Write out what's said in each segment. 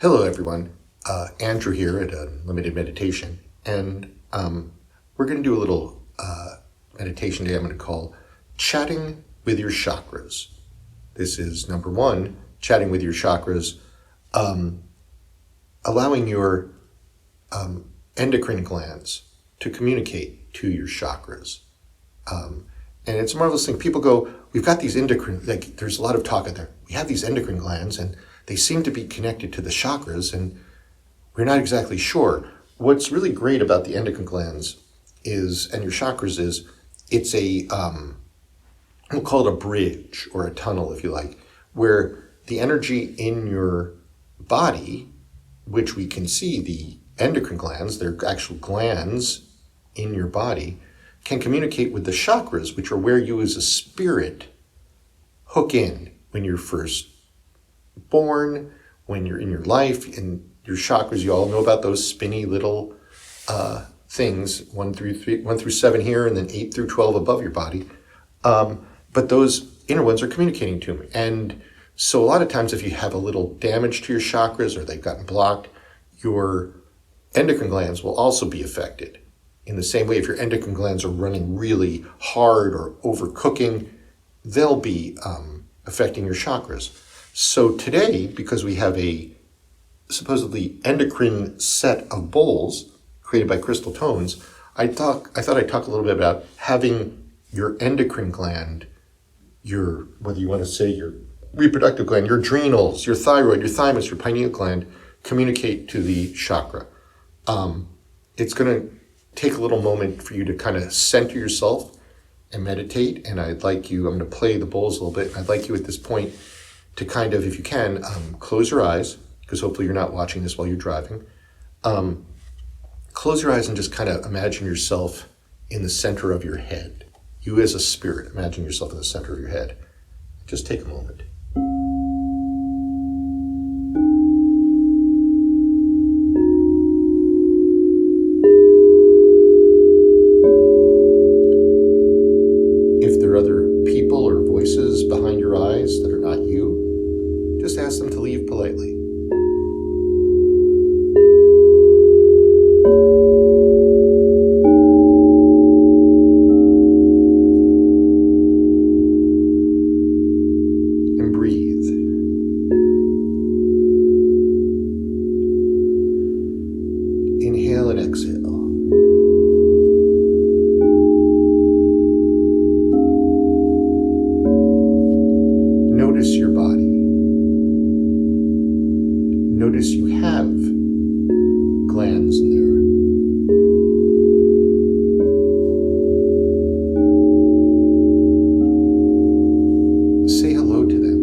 Hello, everyone. Andrew here at Limited Meditation, and we're going to do a little meditation today I'm going to call Chatting with Your Chakras. This is number one, chatting with your chakras, allowing your endocrine glands to communicate to your chakras. And it's a marvelous thing. People go, we've got these endocrine, like there's a lot of talk out there. We have these endocrine glands and they seem to be connected to the chakras, and we're not exactly sure. What's really great about the endocrine glands and your chakras is it's a, we'll call it a bridge or a tunnel, if you like, where the energy in your body, which we can see, the endocrine glands, they're actual glands in your body, can communicate with the chakras, which are where you as a spirit hook in when you're first born, when you're in your life, and your chakras, you all know about those spinny little things, 1 through 7 here, and then 8 through 12 above your body. But those inner ones are communicating to me. And so a lot of times if you have a little damage to your chakras or they've gotten blocked, your endocrine glands will also be affected. In the same way, if your endocrine glands are running really hard or overcooking, they'll be affecting your chakras. So today, because we have a supposedly endocrine set of bowls created by crystal tones, I thought I'd talk a little bit about having your endocrine gland, whether you want to say your reproductive gland, your adrenals, your thyroid, your thymus, your pineal gland, communicate to the chakra. It's going to take a little moment for you to kind of center yourself and meditate. And I'm going to play the bowls a little bit. I'd like you at this point to kind of, if you can, close your eyes, because hopefully you're not watching this while you're driving. Close your eyes and just kind of imagine yourself in the center of your head. You as a spirit, imagine yourself in the center of your head. Just take a moment. If there are other people or voices behind your eyes that are not you, just ask them to leave politely. And breathe. Inhale and exhale. Notice your body. Notice you have glands in there. Say hello to them.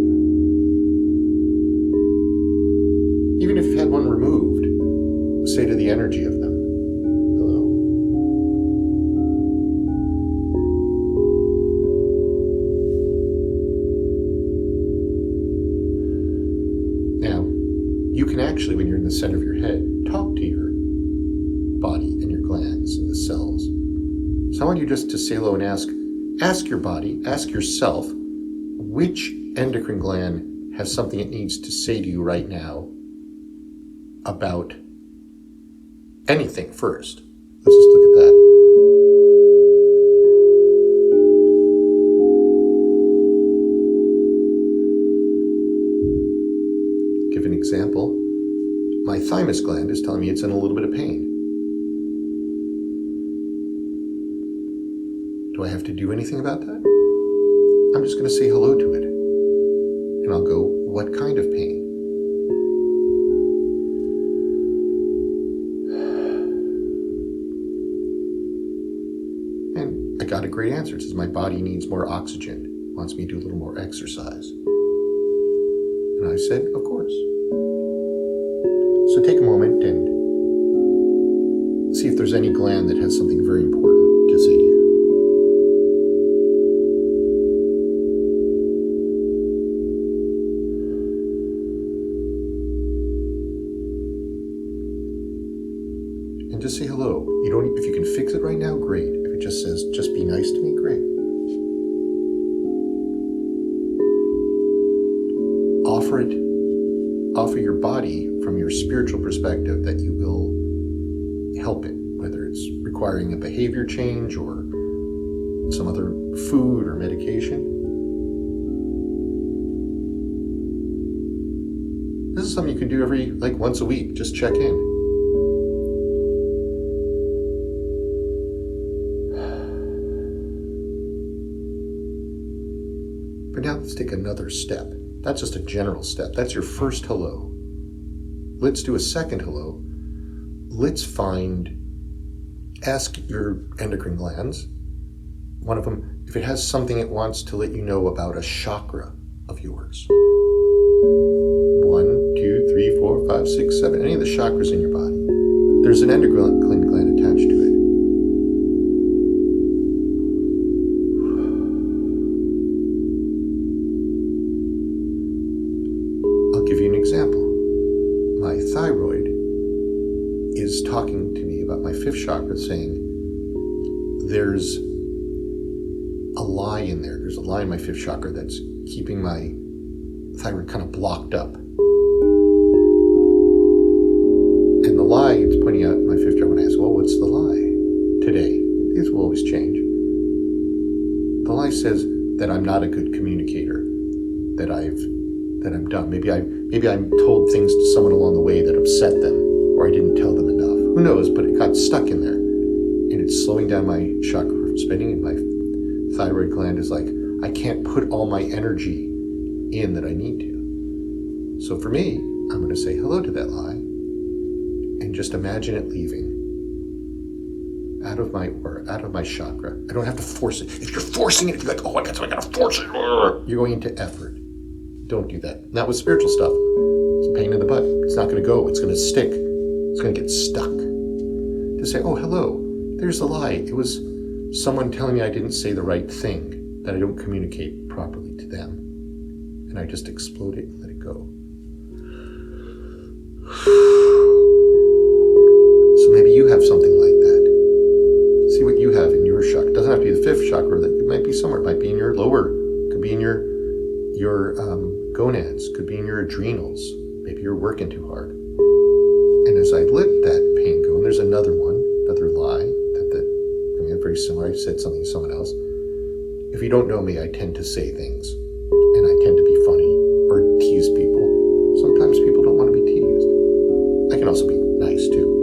Even if you've had one removed, say to the energy of them, hello. Now, you can actually, when you're in the center of your head, talk to your body and your glands and the cells. So I want you just to say hello and ask your body, ask yourself, which endocrine gland has something it needs to say to you right now about anything first. Let's just look at that. Give an example. My thymus gland is telling me it's in a little bit of pain. Do I have to do anything about that? I'm just going to say hello to it. And I'll go, what kind of pain? And I got a great answer. It says my body needs more oxygen, wants me to do a little more exercise. And I said, of course. So take a moment and see if there's any gland that has something very important to say to you. And just say hello. If you can fix it right now, great. If it just says, just be nice to me, great. Offer it offer your body from your spiritual perspective that you will help it, whether it's requiring a behavior change or some other food or medication. This is something you can do once a week. Just check in. But now let's take another step. That's just a general step. That's your first hello. Let's do a second hello. Let's ask your endocrine glands, one of them, if it has something it wants to let you know about a chakra of yours. 1, 2, 3, 4, 5, 6, 7, any of the chakras in your body. There's an endocrine gland attached to it. I'll give you an example. My thyroid is talking to me about my fifth chakra, saying there's a lie in there. There's a lie in my fifth chakra that's keeping my thyroid kind of blocked up. And the lie it's pointing out in my fifth chakra, when I ask, well, what's the lie today? These will always change. The lie says that I'm not a good communicator, that I'm dumb. Maybe I told things to someone along the way that upset them, or I didn't tell them enough. Who knows, but it got stuck in there. And it's slowing down my chakra from spinning, and my thyroid gland is like, I can't put all my energy in that I need to. So for me, I'm going to say hello to that lie and just imagine it leaving out of my aura, out of my chakra. I don't have to force it. If you're forcing it, if you're like, oh, I got to force it, you're going into effort. Don't do that. Not with spiritual stuff. It's a pain in the butt. It's not going to go. It's going to stick. It's going to get stuck. To say, oh, hello, there's the lie. It was someone telling me I didn't say the right thing, that I don't communicate properly to them. And I just explode it and let it go. So maybe you have something like that. See what you have in your chakra. It doesn't have to be the fifth chakra. It might be somewhere. It might be in your lower. It could be in your gonads. It could be in your adrenals. Maybe you're working too hard. And as I let that pain go, and there's another lie very similar. I said something to someone else. If you don't know me, I tend to say things, and I tend to be funny or tease people. Sometimes people don't want to be teased. I can also be nice too.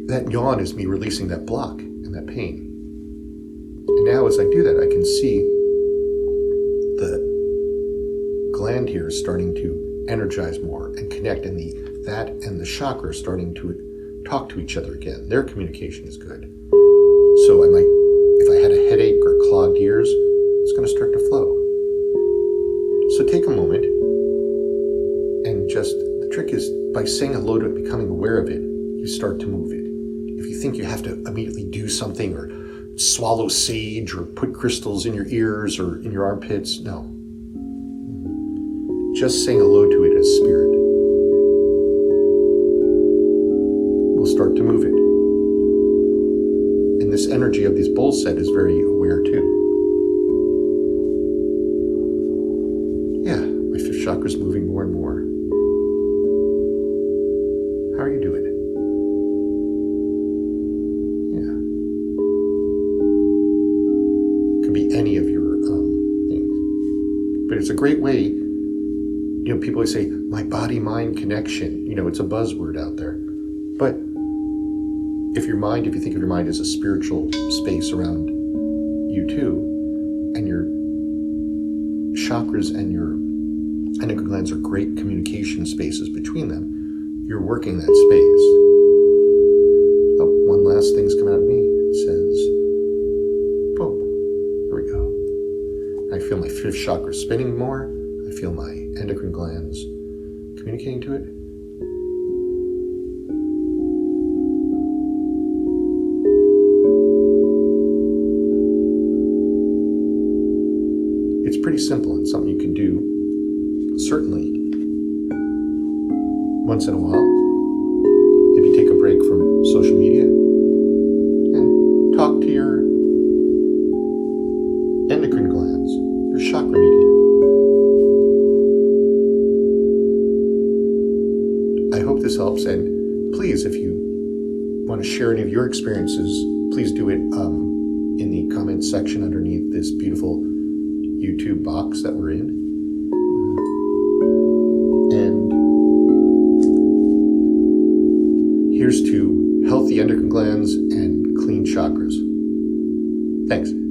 That yawn is me releasing that block and that pain. And now as I do that, I can see the gland here is starting to energize more and connect, and that and the chakra are starting to talk to each other again. Their communication is good. So I might, if I had a headache or clogged ears, it's going to start to flow. So take a moment and the trick is by saying hello to it, becoming aware of it, you start to move it. If you think you have to immediately do something or swallow sage or put crystals in your ears or in your armpits, no. Just saying hello to it as spirit will start to move it. And this energy of this bowl set is very aware too. Yeah, my fifth chakra is moving more and more. How are you doing? Be any of your things. But it's a great way, people always say, my body-mind connection, it's a buzzword out there. But if you think of your mind as a spiritual space around you too, and your chakras and your endocrine glands are great communication spaces between them, you're working that space. Oh, one last thing's coming out of me. It says, boom. There we go. I feel my fifth chakra spinning more. I feel my endocrine glands communicating to it. It's pretty simple and something you can do, certainly, once in a while. Maybe take a break from social media and talk to If you want to share any of your experiences, please do it in the comments section underneath this beautiful YouTube box that we're in. And here's to healthy endocrine glands and clean chakras. Thanks.